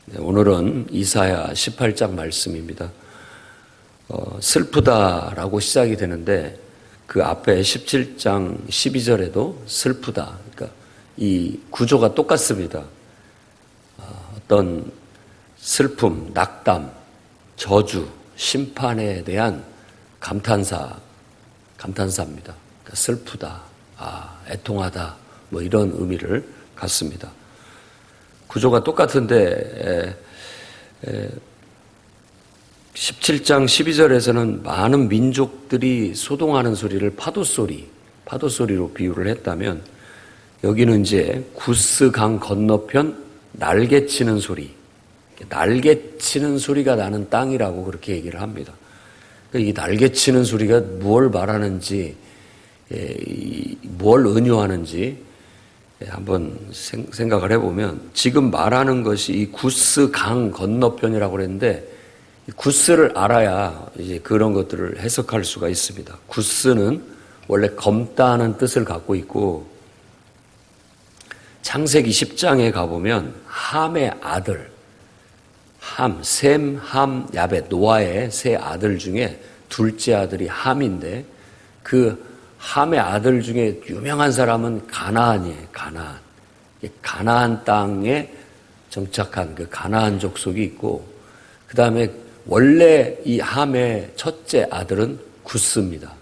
네, 오늘은 이사야 18장 말씀입니다. 슬프다라고 시작이 되는데 그 앞에 17장 12절에도 슬프다. 그러니까 이 구조가 똑같습니다. 어떤 슬픔, 낙담, 저주, 심판에 대한 감탄사입니다. 그러니까 슬프다, 애통하다, 뭐 이런 의미를 갖습니다. 구조가 똑같은데 17장 12절에서는 많은 민족들이 소동하는 소리를 파도소리로 비유를 했다면 여기는 이제 구스 강 건너편 날개치는 소리, 날개치는 소리가 나는 땅이라고 그렇게 얘기를 합니다. 이 날개치는 소리가 무엇을 말하는지, 뭘 은유하는지 한번 생각을 해보면 지금 말하는 것이 이 구스 강 건너편이라고 그랬는데 구스를 알아야 이제 그런 것들을 해석할 수가 있습니다. 구스는 원래 검다는 뜻을 갖고 있고 창세기 10장에 가보면 함의 아들, 셈, 함, 야벳, 노아의 세 아들 중에 둘째 아들이 함인데 그 함의 아들 중에 유명한 사람은 가나안이에요. 가나안 땅에 정착한 그 가나안 족속이 있고 그 다음에 원래 이 함의 첫째 아들은 구스입니다.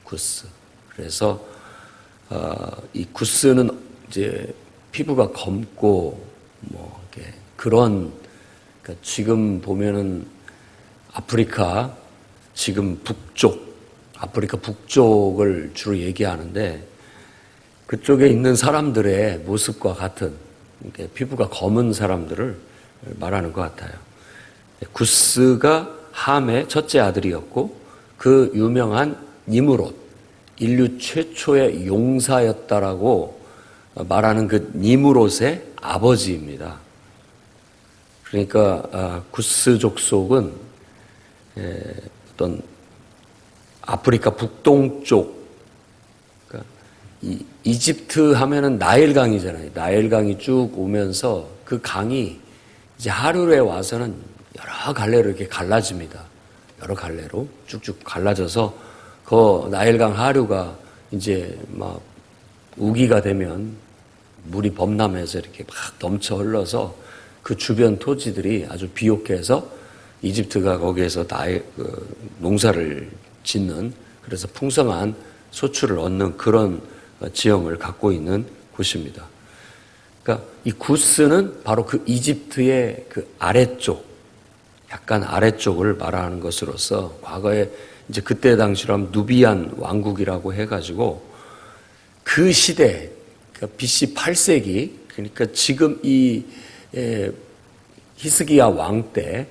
구스. 그래서 이 구스는 이제 피부가 검고 뭐 이렇게 그런 그러니까 지금 보면은 아프리카 지금 아프리카 북쪽을 주로 얘기하는데 그쪽에 있는 사람들의 모습과 같은 피부가 검은 사람들을 말하는 것 같아요. 구스가 함의 첫째 아들이었고 그 유명한 니므롯, 인류 최초의 용사였다라고 말하는 그 니므롯의 아버지입니다. 그러니까 구스 족속은 어떤 아프리카 북동쪽, 그러니까 이집트 하면은 나일강이잖아요. 나일강이 쭉 오면서 그 강이 이제 하루에 와서는 여러 갈래로 이렇게 갈라집니다. 여러 갈래로 쭉쭉 갈라져서 그 나일강 하류가 이제 막 우기가 되면 물이 범람해서 이렇게 막 넘쳐 흘러서 그 주변 토지들이 아주 비옥해서 이집트가 거기에서 농사를 짓는 그래서 풍성한 소출을 얻는 그런 지형을 갖고 있는 곳입니다. 그러니까 이 구스는 바로 그 이집트의 그 아래쪽, 약간 아래쪽을 말하는 것으로서 과거에 이제 그때 당시로 하면 누비안 왕국이라고 해가지고 그 시대, 그러니까 BC 8세기, 그러니까 지금 이 히스기야 왕 때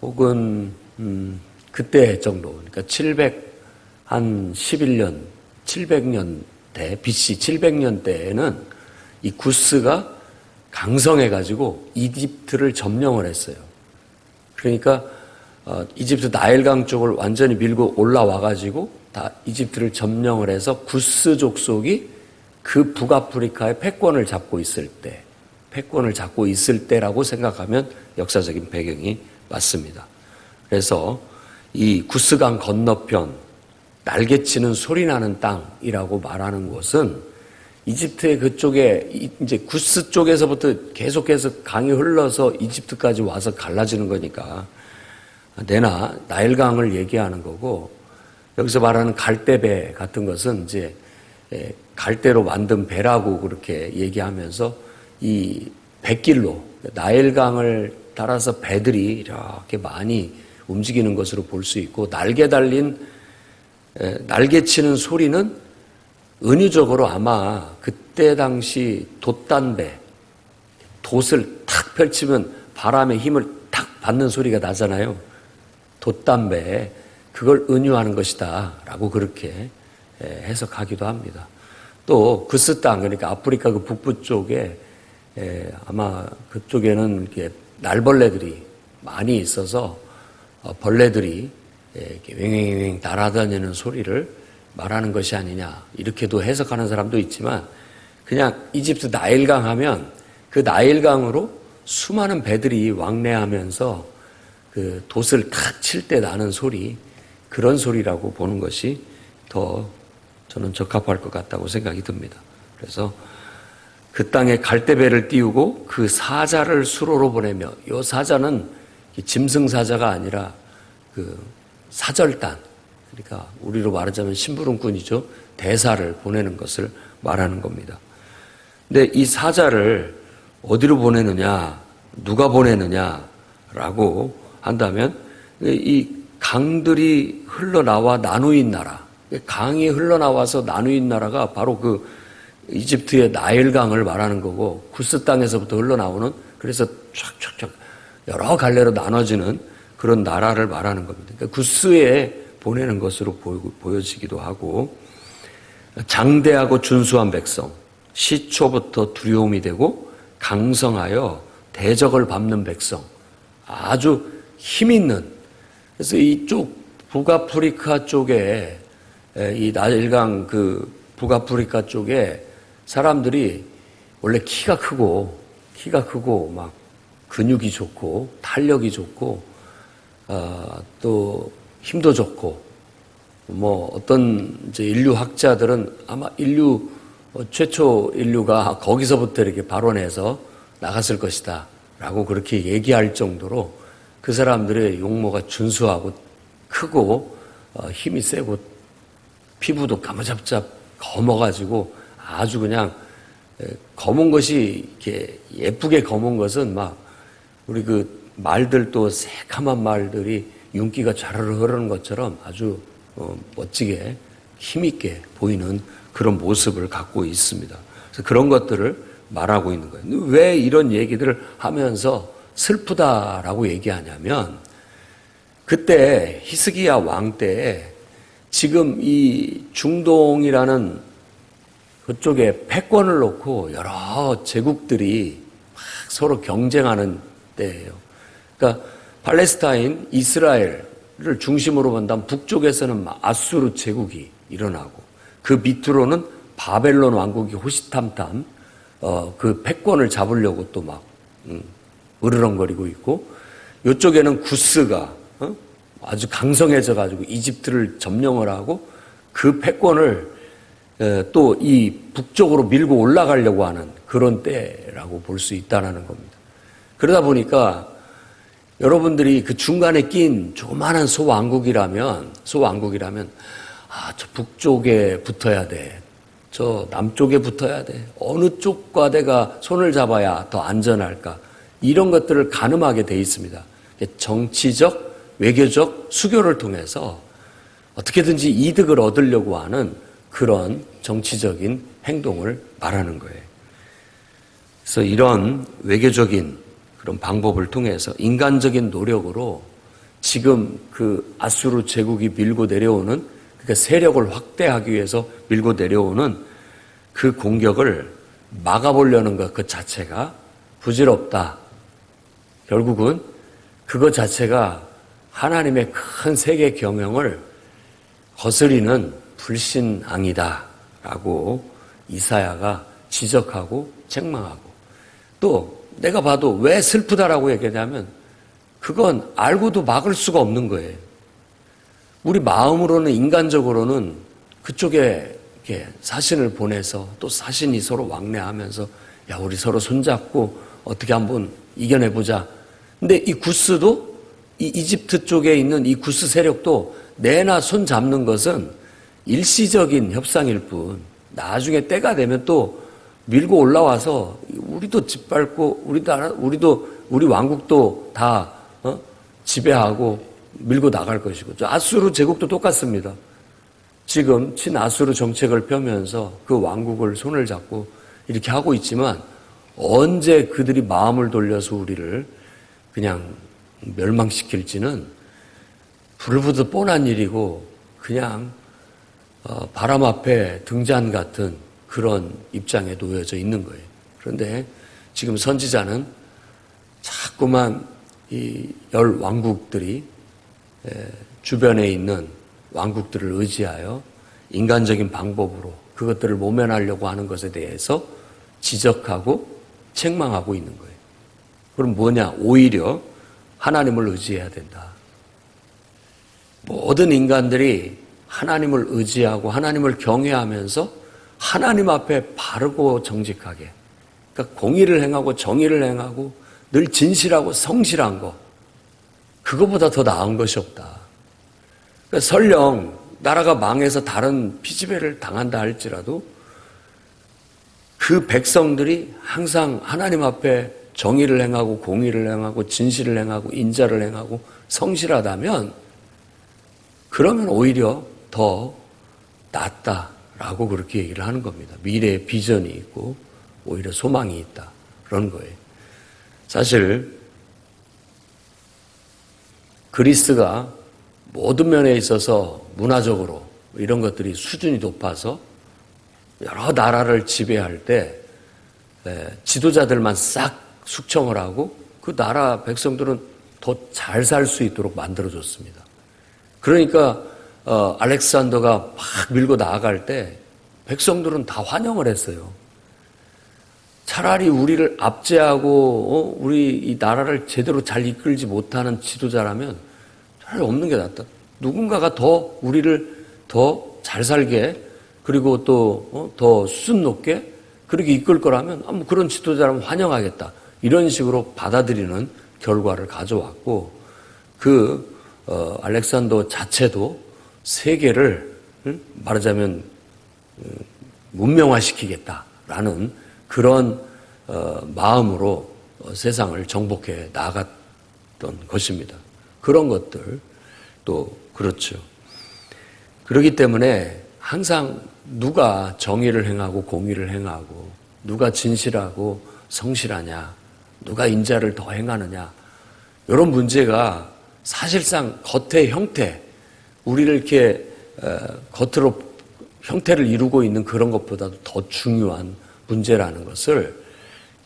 혹은 그때 정도, 그러니까 700년대, BC 700년대에는 이 구스가 강성해가지고 이집트를 점령을 했어요. 그러니까 이집트 나일강 쪽을 완전히 밀고 올라와가지고 다 이집트를 점령을 해서 구스 족속이 그 북아프리카의 패권을 잡고 있을 때라고 생각하면 역사적인 배경이 맞습니다. 그래서 이 구스강 건너편 날개치는 소리 나는 땅이라고 말하는 곳은 이집트의 그쪽에 이제 구스 쪽에서부터 계속해서 강이 흘러서 이집트까지 와서 갈라지는 거니까 내나 나일강을 얘기하는 거고 여기서 말하는 갈대배 같은 것은 이제 갈대로 만든 배라고 그렇게 얘기하면서 이 뱃길로 나일강을 따라서 배들이 이렇게 많이 움직이는 것으로 볼 수 있고 날개치는 소리는 은유적으로 아마 그때 당시 돛단배, 돛을 탁 펼치면 바람의 힘을 탁 받는 소리가 나잖아요. 돛단배, 그걸 은유하는 것이다 라고 그렇게 해석하기도 합니다. 또 구스 땅, 그러니까 아프리카 그 북부 쪽에 아마 그쪽에는 이렇게 날벌레들이 많이 있어서 벌레들이 이렇게 왱왱왱 날아다니는 소리를 말하는 것이 아니냐 이렇게도 해석하는 사람도 있지만 그냥 이집트 나일강 하면 그 나일강으로 수많은 배들이 왕래하면서 그 돛을 탁 칠 때 나는 소리, 그런 소리라고 보는 것이 더 저는 적합할 것 같다고 생각이 듭니다. 그래서 그 땅에 갈대배를 띄우고 그 사자를 수로로 보내며, 이 사자는 짐승 사자가 아니라 그 사절단, 그러니까 우리로 말하자면 심부름꾼이죠. 대사를 보내는 것을 말하는 겁니다. 근데 이 사자를 어디로 보내느냐, 누가 보내느냐라고 한다면 이 강들이 흘러나와 나누인 나라, 강이 흘러나와서 나누인 나라가 바로 그 이집트의 나일강을 말하는 거고, 구스 땅에서부터 흘러나오는, 그래서 촥촥촥 여러 갈래로 나눠지는 그런 나라를 말하는 겁니다. 그러니까 구스에 보내는 것으로 보여지기도 하고, 장대하고 준수한 백성, 시초부터 두려움이 되고 강성하여 대적을 밟는 백성, 아주 힘 있는. 그래서 이쪽 북아프리카 쪽에, 이 나일강 그 북아프리카 쪽에 사람들이 원래 키가 크고 막 근육이 좋고 탄력이 좋고 또 힘도 좋고, 뭐 어떤 이제 인류 학자들은 아마 최초 인류가 거기서부터 이렇게 발원해서 나갔을 것이다 라고 그렇게 얘기할 정도로 그 사람들의 용모가 준수하고 크고 힘이 세고 피부도 까무잡잡 검어가지고 아주 그냥, 검은 것이 이렇게 예쁘게 검은 것은 막 우리 그 말들도 새카만 말들이 윤기가 좌르르 흐르는 것처럼 아주 멋지게 힘있게 보이는 그런 모습을 갖고 있습니다. 그래서 그런 것들을 말하고 있는 거예요. 왜 이런 얘기들을 하면서 슬프다라고 얘기하냐면, 그때 히스기야 왕 때에 지금 이 중동이라는 그쪽에 패권을 놓고 여러 제국들이 막 서로 경쟁하는 때예요. 그러니까 팔레스타인, 이스라엘을 중심으로 본다면 북쪽에서는 아수르 제국이 일어나고, 그 밑으로는 바벨론 왕국이 호시탐탐 그 패권을 잡으려고 또 막 으르렁거리고 있고, 이쪽에는 구스가 아주 강성해져 가지고 이집트를 점령을 하고 그 패권을 또 이 북쪽으로 밀고 올라가려고 하는 그런 때라고 볼 수 있다는 겁니다. 그러다 보니까 여러분들이 그 중간에 낀 조그마한 소왕국이라면 저 북쪽에 붙어야 돼, 저 남쪽에 붙어야 돼, 어느 쪽과 내가 손을 잡아야 더 안전할까, 이런 것들을 가늠하게 돼 있습니다. 정치적, 외교적 수교를 통해서 어떻게든지 이득을 얻으려고 하는 그런 정치적인 행동을 말하는 거예요. 그래서 이런 외교적인 그런 방법을 통해서 인간적인 노력으로 지금 그 아수르 제국이 밀고 내려오는, 그러니까 세력을 확대하기 위해서 밀고 내려오는 그 공격을 막아보려는 것 그 자체가 부질없다. 결국은 그것 자체가 하나님의 큰 세계 경영을 거스리는 불신앙이다 라고 이사야가 지적하고 책망하고, 또 내가 봐도 왜 슬프다라고 얘기하냐면 그건 알고도 막을 수가 없는 거예요. 우리 마음으로는, 인간적으로는 그쪽에 이렇게 사신을 보내서 또 사신이 서로 왕래하면서 야, 우리 서로 손잡고 어떻게 한번 이겨내보자. 근데 이 구스도, 이 이집트 쪽에 있는 이 구스 세력도 내나 손 잡는 것은 일시적인 협상일 뿐, 나중에 때가 되면 또 밀고 올라와서 우리도 짓밟고 우리 왕국도 다 지배하고 밀고 나갈 것이고, 아수르 제국도 똑같습니다. 지금 친아수르 정책을 펴면서 그 왕국을 손을 잡고 이렇게 하고 있지만 언제 그들이 마음을 돌려서 우리를 그냥 멸망시킬지는 불보듯 뻔한 일이고, 그냥 바람 앞에 등잔 같은 그런 입장에 놓여져 있는 거예요. 그런데 지금 선지자는 자꾸만 이 열 왕국들이 주변에 있는 왕국들을 의지하여 인간적인 방법으로 그것들을 모면하려고 하는 것에 대해서 지적하고 책망하고 있는 거예요. 그럼 뭐냐? 오히려 하나님을 의지해야 된다. 모든 인간들이 하나님을 의지하고 하나님을 경외하면서 하나님 앞에 바르고 정직하게, 그러니까 공의를 행하고 정의를 행하고 늘 진실하고 성실한 거, 그거보다 더 나은 것이 없다. 그러니까 설령 나라가 망해서 다른 피지배를 당한다 할지라도 그 백성들이 항상 하나님 앞에 정의를 행하고 공의를 행하고 진실을 행하고 인자를 행하고 성실하다면 그러면 오히려 더 낫다라고 그렇게 얘기를 하는 겁니다. 미래에 비전이 있고 오히려 소망이 있다. 그런 거예요. 사실 그리스가 모든 면에 있어서 문화적으로 이런 것들이 수준이 높아서 여러 나라를 지배할 때 지도자들만 싹 숙청을 하고 그 나라 백성들은 더 잘 살 수 있도록 만들어줬습니다. 그러니까 알렉산더가 막 밀고 나아갈 때 백성들은 다 환영을 했어요. 차라리 우리를 압제하고 우리 이 나라를 제대로 잘 이끌지 못하는 지도자라면 차라리 없는 게 낫다. 누군가가 더 우리를 더 잘 살게 그리고 또 더 수준 높게 그렇게 이끌 거라면 그런 지도자라면 환영하겠다. 이런 식으로 받아들이는 결과를 가져왔고 알렉산더 자체도 세계를 말하자면 문명화시키겠다라는 그런 마음으로 세상을 정복해 나갔던 것입니다. 그런 것들 또 그렇죠. 그렇기 때문에 항상 누가 정의를 행하고 공의를 행하고 누가 진실하고 성실하냐 누가 인자를 더 행하느냐 이런 문제가 사실상 겉의 형태 우리를 이렇게 겉으로 형태를 이루고 있는 그런 것보다도 더 중요한 문제라는 것을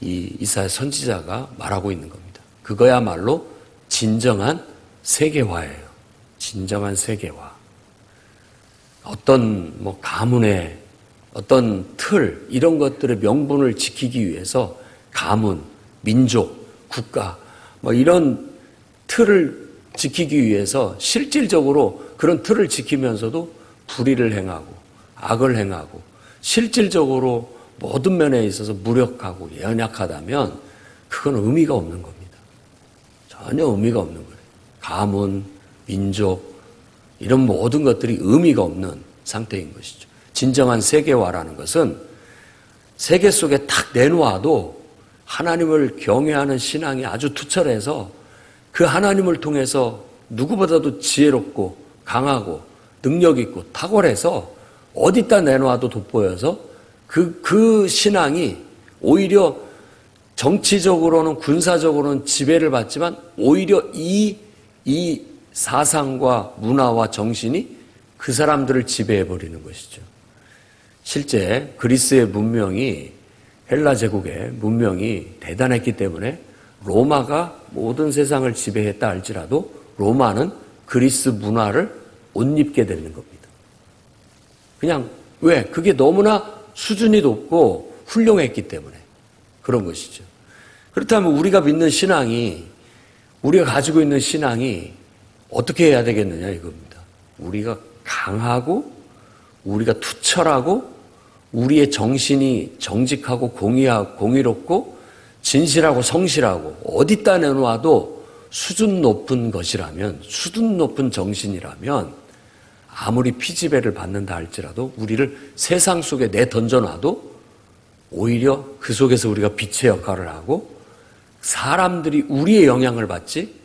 이 이사야 선지자가 말하고 있는 겁니다. 그거야말로 진정한 세계화예요. 진정한 세계화. 어떤 가문의 어떤 틀 이런 것들의 명분을 지키기 위해서 가문, 민족, 국가 이런 틀을 지키기 위해서 실질적으로 그런 틀을 지키면서도 불의를 행하고 악을 행하고 실질적으로 모든 면에 있어서 무력하고 연약하다면 그건 의미가 없는 겁니다. 전혀 의미가 없는 거예요. 가문, 민족 이런 모든 것들이 의미가 없는 상태인 것이죠. 진정한 세계화라는 것은 세계 속에 탁 내놓아도 하나님을 경외하는 신앙이 아주 투철해서 그 하나님을 통해서 누구보다도 지혜롭고 강하고 능력 있고 탁월해서 어디다 내놓아도 돋보여서 그 신앙이 오히려 정치적으로는 군사적으로는 지배를 받지만 오히려 이 사상과 문화와 정신이 그 사람들을 지배해버리는 것이죠. 실제 그리스의 문명이 헬라 제국의 문명이 대단했기 때문에 로마가 모든 세상을 지배했다 할지라도 로마는 그리스 문화를 못 입게 되는 겁니다. 그냥 왜? 그게 너무나 수준이 높고 훌륭했기 때문에 그런 것이죠. 그렇다면 우리가 믿는 신앙이 우리가 가지고 있는 신앙이 어떻게 해야 되겠느냐 이겁니다. 우리가 강하고 우리가 투철하고 우리의 정신이 정직하고 공의롭고 진실하고 성실하고 어디다 내놓아도 수준 높은 것이라면 수준 높은 정신이라면 아무리 피지배를 받는다 할지라도 우리를 세상 속에 내던져놔도 오히려 그 속에서 우리가 빛의 역할을 하고 사람들이 우리의 영향을 받지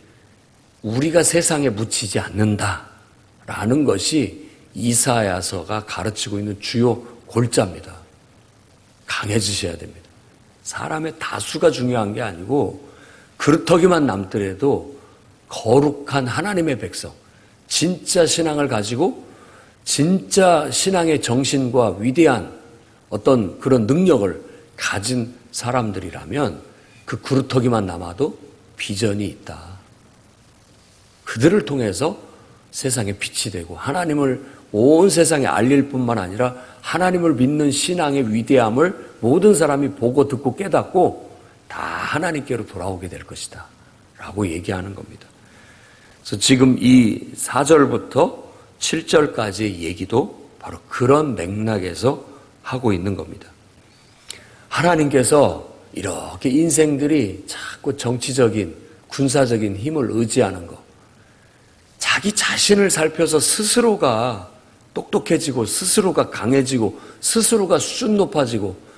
우리가 세상에 묻히지 않는다라는 것이 이사야서가 가르치고 있는 주요 골자입니다. 강해지셔야 됩니다. 사람의 다수가 중요한 게 아니고 그렇더기만 남더라도 거룩한 하나님의 백성, 진짜 신앙을 가지고 진짜 신앙의 정신과 위대한 어떤 그런 능력을 가진 사람들이라면 그 그루터기만 남아도 비전이 있다. 그들을 통해서 세상에 빛이 되고 하나님을 온 세상에 알릴 뿐만 아니라 하나님을 믿는 신앙의 위대함을 모든 사람이 보고 듣고 깨닫고 다 하나님께로 돌아오게 될 것이다 라고 얘기하는 겁니다. 그래서 지금 이 4절부터 7절까지의 얘기도 바로 그런 맥락에서 하고 있는 겁니다. 하나님께서 이렇게 인생들이 자꾸 정치적인, 군사적인 힘을 의지하는 거, 자기 자신을 살펴서 스스로가 똑똑해지고 스스로가 강해지고 스스로가 수준 높아지고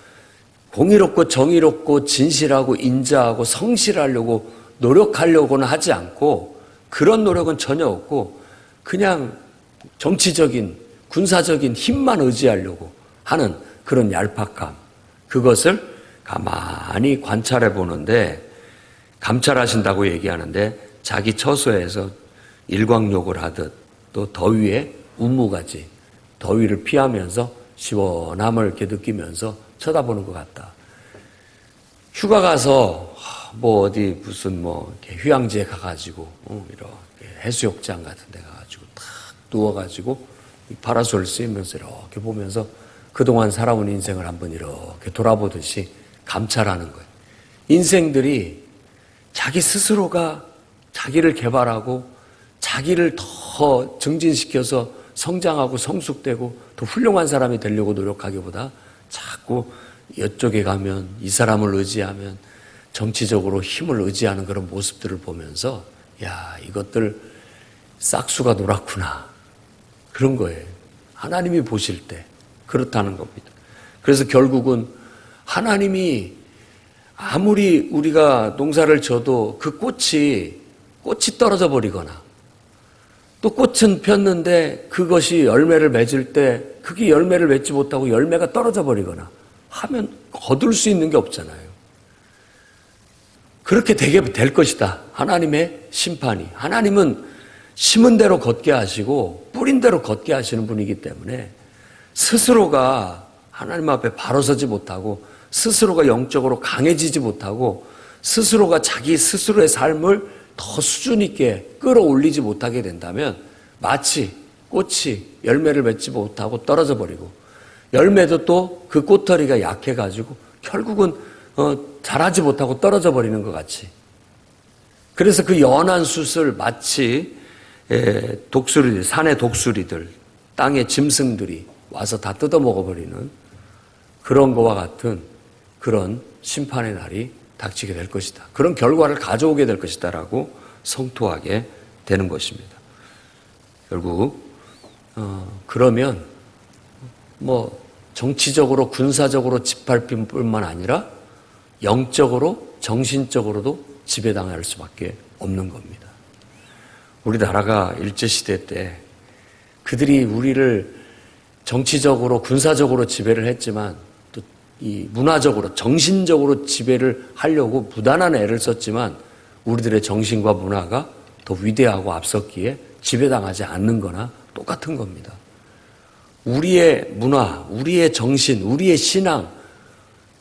공의롭고 정의롭고 진실하고 인자하고 성실하려고 노력하려고는 하지 않고 그런 노력은 전혀 없고 그냥 정치적인 군사적인 힘만 의지하려고 하는 그런 얄팍함, 그것을 가만히 관찰해 보는데 감찰하신다고 얘기하는데 자기 처소에서 일광욕을 하듯 또 더위에 우무가지 더위를 피하면서 시원함을 이렇게 느끼면서 쳐다보는 것 같다. 휴가 가서 뭐 어디 무슨 뭐 휴양지에 가가지고 이렇게 해수욕장 같은 데 가가지고 탁 누워가지고 파라솔 쓰면서 이렇게 보면서 그동안 살아온 인생을 한번 이렇게 돌아보듯이 감찰하는 거예요. 인생들이 자기 스스로가 자기를 개발하고 자기를 더 증진시켜서 성장하고 성숙되고 더 훌륭한 사람이 되려고 노력하기보다 자꾸 이쪽에 가면 이 사람을 의지하면 정치적으로 힘을 의지하는 그런 모습들을 보면서 야, 이것들 싹수가 놀았구나. 그런 거예요. 하나님이 보실 때 그렇다는 겁니다. 그래서 결국은 하나님이 아무리 우리가 농사를 져도 그 꽃이 떨어져 버리거나 또 꽃은 폈는데 그것이 열매를 맺을 때 그게 열매를 맺지 못하고 열매가 떨어져 버리거나 하면 거둘 수 있는 게 없잖아요. 그렇게 되게 될 것이다. 하나님의 심판이. 하나님은 심은 대로 걷게 하시고 뿌린 대로 걷게 하시는 분이기 때문에 스스로가 하나님 앞에 바로 서지 못하고 스스로가 영적으로 강해지지 못하고 스스로가 자기 스스로의 삶을 더 수준 있게 끌어올리지 못하게 된다면 마치 꽃이 열매를 맺지 못하고 떨어져 버리고 열매도 또 그 꽃털이가 약해가지고 결국은 자라지 못하고 떨어져 버리는 것 같이. 그래서 그 연한 숯을 마치 독수리들, 산의 독수리들, 땅의 짐승들이 와서 다 뜯어 먹어버리는 그런 거와 같은 그런 심판의 날이 닥치게 될 것이다. 그런 결과를 가져오게 될 것이다 라고 성토하게 되는 것입니다. 결국 그러면 뭐 정치적으로 군사적으로 짓밟힐 뿐만 아니라 영적으로 정신적으로도 지배당할 수밖에 없는 겁니다. 우리나라가 일제시대 때 그들이 우리를 정치적으로 군사적으로 지배를 했지만 또 이 문화적으로 정신적으로 지배를 하려고 무단한 애를 썼지만 우리들의 정신과 문화가 더 위대하고 앞섰기에 지배당하지 않는 거나 똑같은 겁니다. 우리의 문화, 우리의 정신, 우리의 신앙,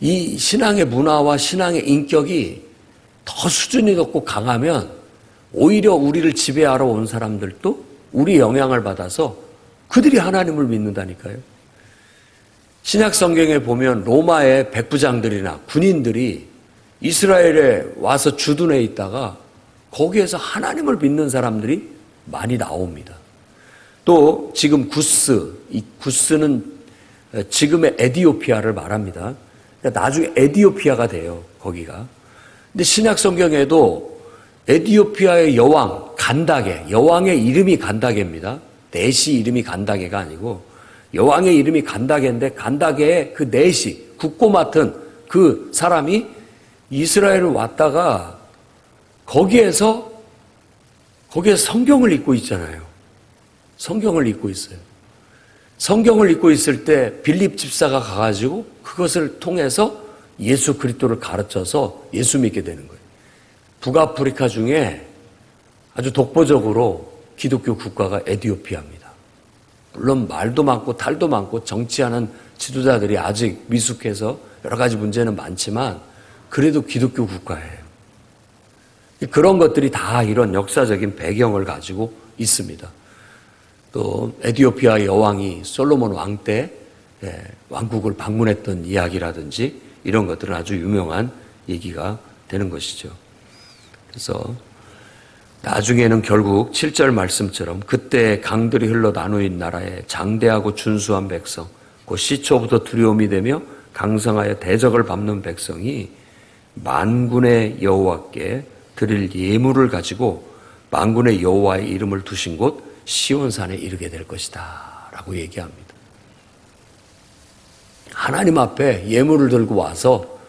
이 신앙의 문화와 신앙의 인격이 더 수준이 높고 강하면 오히려 우리를 지배하러 온 사람들도 우리의 영향을 받아서 그들이 하나님을 믿는다니까요. 신약 성경에 보면 로마의 백부장들이나 군인들이 이스라엘에 와서 주둔해 있다가 거기에서 하나님을 믿는 사람들이 많이 나옵니다. 또 지금 구스, 이 구스는 지금의 에디오피아를 말합니다. 그러니까 나중에 에디오피아가 돼요, 거기가. 근데 신약 성경에도 에디오피아의 여왕 간다게, 여왕의 이름이 간다게입니다. 넷이 이름이 간다게가 아니고 여왕의 이름이 간다게인데 간다게의 그 넷이 국고 맡은 그 사람이 이스라엘을 왔다가 거기에서 성경을 읽고 있잖아요. 성경을 읽고 있어요. 성경을 읽고 있을 때 빌립 집사가 가가지고 그것을 통해서 예수 그리스도를 가르쳐서 예수 믿게 되는 거예요. 북아프리카 중에 아주 독보적으로 기독교 국가가 에티오피아입니다. 물론 말도 많고 탈도 많고 정치하는 지도자들이 아직 미숙해서 여러 가지 문제는 많지만 그래도 기독교 국가예요. 그런 것들이 다 이런 역사적인 배경을 가지고 있습니다. 또 에티오피아 여왕이 솔로몬 왕 때 왕국을 방문했던 이야기라든지 이런 것들은 아주 유명한 얘기가 되는 것이죠. 그래서 나중에는 결국 7절 말씀처럼 그때 강들이 흘러 나누인 나라에 장대하고 준수한 백성, 곧 시초부터 두려움이 되며 강성하여 대적을 밟는 백성이 만군의 여호와께 드릴 예물을 가지고 만군의 여호와의 이름을 두신 곳 시온산에 이르게 될 것이다 라고 얘기합니다. 하나님 앞에 예물을 들고 와서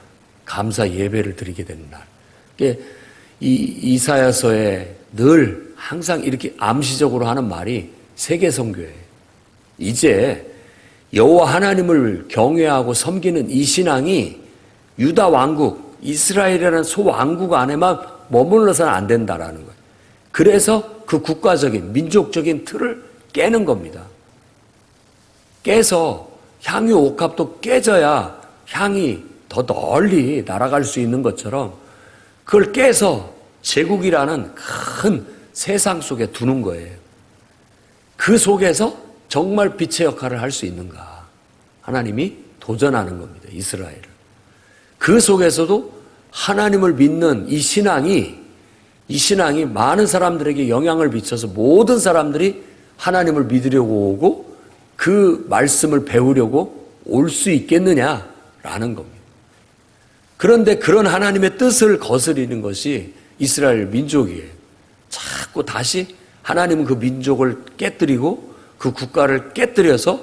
감사 예배를 드리게 되는 날. 이 이사야서에 늘 항상 이렇게 암시적으로 하는 말이 세계선교예요. 이제 여호와 하나님을 경외하고 섬기는 이 신앙이 유다 왕국, 이스라엘이라는 소왕국 안에만 머물러서는 안 된다라는 거예요. 그래서 그 국가적인 민족적인 틀을 깨는 겁니다. 깨서 향유 옥합도 깨져야 향이 더 널리 날아갈 수 있는 것처럼 그걸 깨서 제국이라는 큰 세상 속에 두는 거예요. 그 속에서 정말 빛의 역할을 할 수 있는가? 하나님이 도전하는 겁니다. 이스라엘을. 그 속에서도 하나님을 믿는 이 신앙이 많은 사람들에게 영향을 미쳐서 모든 사람들이 하나님을 믿으려고 오고 그 말씀을 배우려고 올 수 있겠느냐라는 겁니다. 그런데 그런 하나님의 뜻을 거스리는 것이 이스라엘 민족이에요. 자꾸 다시 하나님은 그 민족을 깨뜨리고 그 국가를 깨뜨려서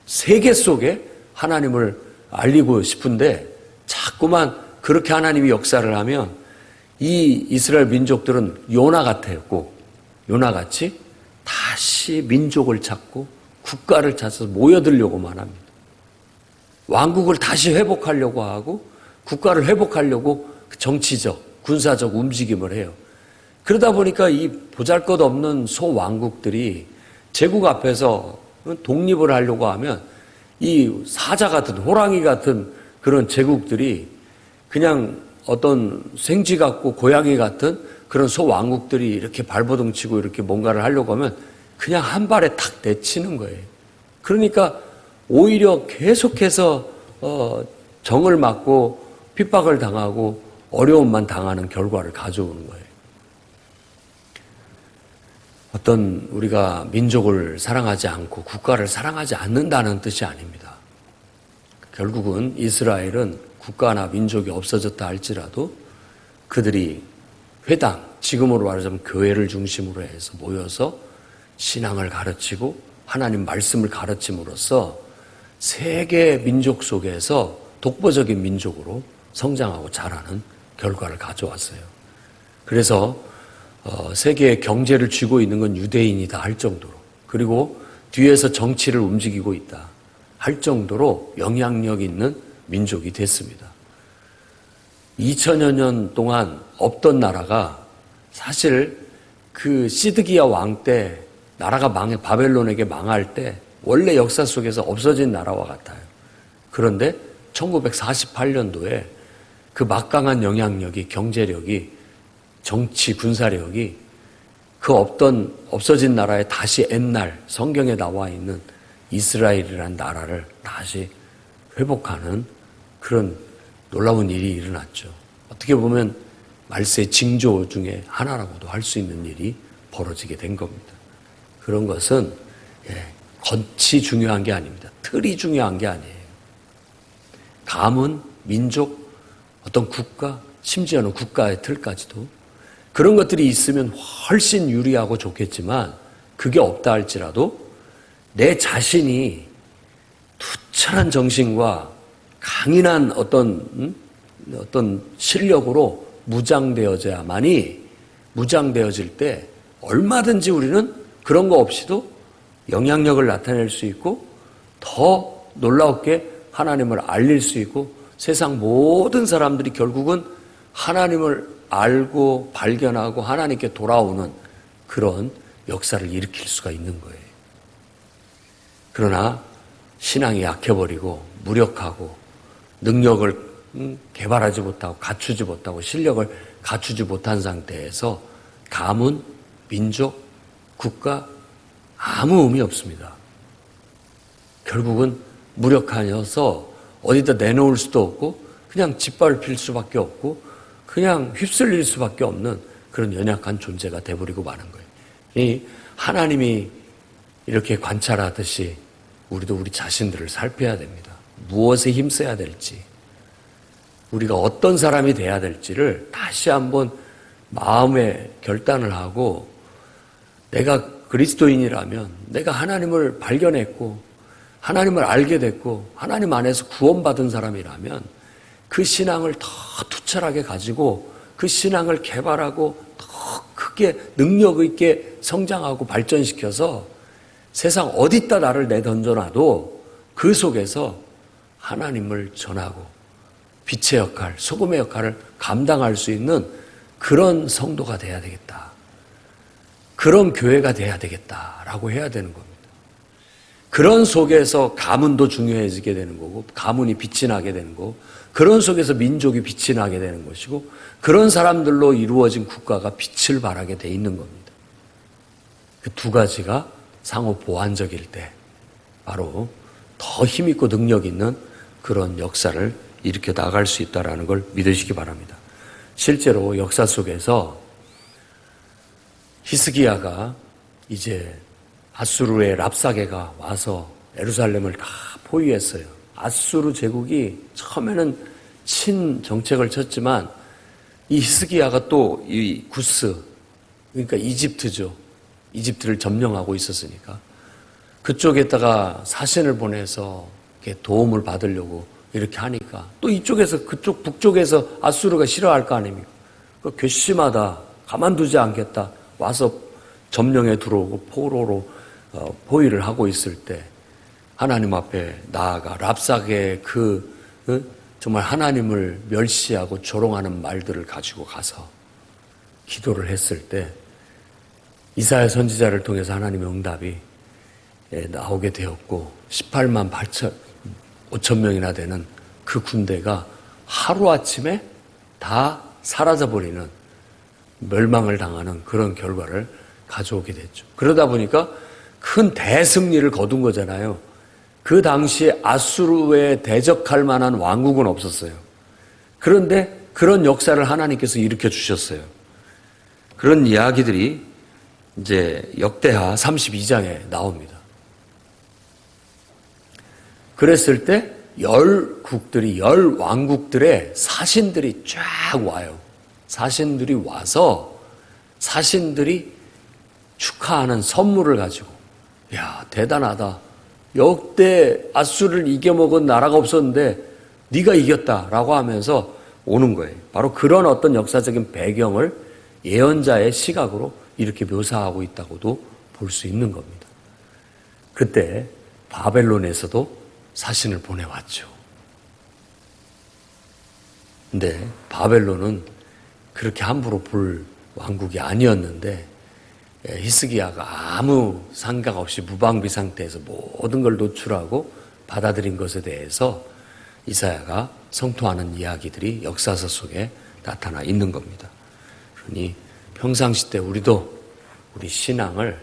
세계 속에 하나님을 알리고 싶은데 자꾸만 그렇게 하나님이 역사를 하면 이 이스라엘 민족들은 요나 같았고 요나같이 다시 민족을 찾고 국가를 찾아서 모여들려고만 합니다. 왕국을 다시 회복하려고 하고 국가를 회복하려고 정치적, 군사적 움직임을 해요. 그러다 보니까 이 보잘것없는 소왕국들이 제국 앞에서 독립을 하려고 하면 이 사자 같은 호랑이 같은 그런 제국들이 그냥 어떤 생쥐 같고 고양이 같은 그런 소왕국들이 이렇게 발버둥 치고 이렇게 뭔가를 하려고 하면 그냥 한 발에 탁 내치는 거예요. 그러니까 오히려 계속해서 정을 맞고 핍박을 당하고 어려움만 당하는 결과를 가져오는 거예요. 어떤 우리가 민족을 사랑하지 않고 국가를 사랑하지 않는다는 뜻이 아닙니다. 결국은 이스라엘은 국가나 민족이 없어졌다 할지라도 그들이 회당, 지금으로 말하자면 교회를 중심으로 해서 모여서 신앙을 가르치고 하나님 말씀을 가르침으로써 세계 민족 속에서 독보적인 민족으로 성장하고 자라는 결과를 가져왔어요. 그래서 세계의 경제를 쥐고 있는 건 유대인이다 할 정도로, 그리고 뒤에서 정치를 움직이고 있다 할 정도로 영향력 있는 민족이 됐습니다. 2000여 년 동안 없던 나라가 사실 그 시드기야 왕 때 나라가 바벨론에게 망할 때 원래 역사 속에서 없어진 나라와 같아요. 그런데 1948년도에 그 막강한 영향력이, 경제력이, 정치, 군사력이 그 없어진 나라에 다시 옛날 성경에 나와 있는 이스라엘이라는 나라를 다시 회복하는 그런 놀라운 일이 일어났죠. 어떻게 보면 말세 징조 중에 하나라고도 할 수 있는 일이 벌어지게 된 겁니다. 그런 것은 겉이 중요한 게 아닙니다. 틀이 중요한 게 아니에요. 가문, 민족, 어떤 국가, 심지어는 국가의 틀까지도 그런 것들이 있으면 훨씬 유리하고 좋겠지만 그게 없다 할지라도 내 자신이 투철한 정신과 강인한 어떤 실력으로 무장되어질 때 얼마든지 우리는 그런 거 없이도 영향력을 나타낼 수 있고 더 놀랍게 하나님을 알릴 수 있고 세상 모든 사람들이 결국은 하나님을 알고 발견하고 하나님께 돌아오는 그런 역사를 일으킬 수가 있는 거예요. 그러나 신앙이 약해버리고 무력하고 능력을 개발하지 못하고 갖추지 못하고 실력을 갖추지 못한 상태에서 가문, 민족, 국가 아무 의미 없습니다. 결국은 무력하여서 어디다 내놓을 수도 없고 그냥 짓밟힐 수밖에 없고 그냥 휩쓸릴 수밖에 없는 그런 연약한 존재가 돼버리고 마는 거예요. 이 하나님이 이렇게 관찰하듯이 우리도 우리 자신들을 살펴야 됩니다. 무엇에 힘써야 될지, 우리가 어떤 사람이 돼야 될지를 다시 한번 마음에 결단을 하고, 내가 그리스도인이라면, 내가 하나님을 발견했고 하나님을 알게 됐고 하나님 안에서 구원받은 사람이라면 그 신앙을 더 투철하게 가지고 그 신앙을 개발하고 더 크게 능력 있게 성장하고 발전시켜서 세상 어디다 나를 내던져놔도 그 속에서 하나님을 전하고 빛의 역할, 소금의 역할을 감당할 수 있는 그런 성도가 돼야 되겠다. 그런 교회가 돼야 되겠다라고 해야 되는 겁니다. 그런 속에서 가문도 중요해지게 되는 거고, 가문이 빛이 나게 되는 거고, 그런 속에서 민족이 빛이 나게 되는 것이고, 그런 사람들로 이루어진 국가가 빛을 발하게 돼 있는 겁니다. 그 두 가지가 상호 보완적일 때 바로 더 힘있고 능력 있는 그런 역사를 일으켜 나갈 수 있다는 걸 믿으시기 바랍니다. 실제로 역사 속에서 히스기야가 이제 아수르의 랍사게가 와서 예루살렘을 다 포위했어요. 아수르 제국이 처음에는 친정책을 쳤지만 이 히스기야가 또 이 구스, 그러니까 이집트죠. 이집트를 점령하고 있었으니까 그쪽에다가 사신을 보내서 이렇게 도움을 받으려고 이렇게 하니까 또 이쪽에서 그쪽 북쪽에서 아수르가 싫어할 거 아닙니까? 그 괘씸하다, 가만두지 않겠다, 와서 점령에 들어오고 포로로 포위를 하고 있을 때 하나님 앞에 나아가 랍사게의 정말 하나님을 멸시하고 조롱하는 말들을 가지고 가서 기도를 했을 때 이사야 선지자를 통해서 하나님의 응답이 나오게 되었고 18만 5천 명이나 되는 그 군대가 하루아침에 다 사라져버리는, 멸망을 당하는 그런 결과를 가져오게 됐죠. 그러다 보니까 큰 대승리를 거둔 거잖아요. 그 당시에 아수르에 대적할 만한 왕국은 없었어요. 그런데 그런 역사를 하나님께서 일으켜 주셨어요. 그런 이야기들이 이제 역대하 32장에 나옵니다. 그랬을 때 열 왕국들의 사신들이 쫙 와요. 사신들이 와서 사신들이 축하하는 선물을 가지고, 야, 대단하다. 역대 아수르를 이겨먹은 나라가 없었는데 네가 이겼다라고 하면서 오는 거예요. 바로 그런 어떤 역사적인 배경을 예언자의 시각으로 이렇게 묘사하고 있다고도 볼 수 있는 겁니다. 그때 바벨론에서도 사신을 보내왔죠. 근데 바벨론은 그렇게 함부로 볼 왕국이 아니었는데 히스기야가 아무 상관 없이 무방비 상태에서 모든 걸 노출하고 받아들인 것에 대해서 이사야가 성토하는 이야기들이 역사서 속에 나타나 있는 겁니다. 그러니 평상시 때 우리도 우리 신앙을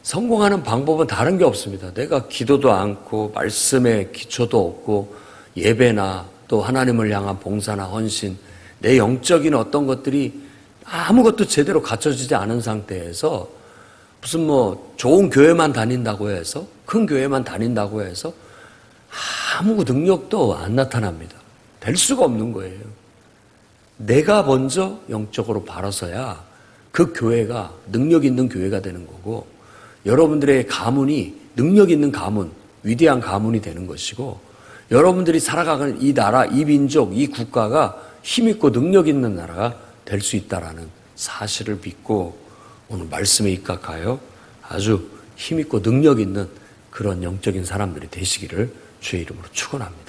성공하는 방법은 다른 게 없습니다. 내가 기도도 않고 말씀에 기초도 없고 예배나 또 하나님을 향한 봉사나 헌신, 내 영적인 어떤 것들이 아무것도 제대로 갖춰지지 않은 상태에서 무슨 좋은 교회만 다닌다고 해서, 큰 교회만 다닌다고 해서 아무 능력도 안 나타납니다. 될 수가 없는 거예요. 내가 먼저 영적으로 바라서야 그 교회가 능력 있는 교회가 되는 거고, 여러분들의 가문이 능력 있는 가문, 위대한 가문이 되는 것이고, 여러분들이 살아가는 이 나라, 이 민족, 이 국가가 힘있고 능력 있는 나라가 될 수 있다라는 사실을 믿고 오늘 말씀에 입각하여 아주 힘있고 능력 있는 그런 영적인 사람들이 되시기를 주의 이름으로 축원합니다.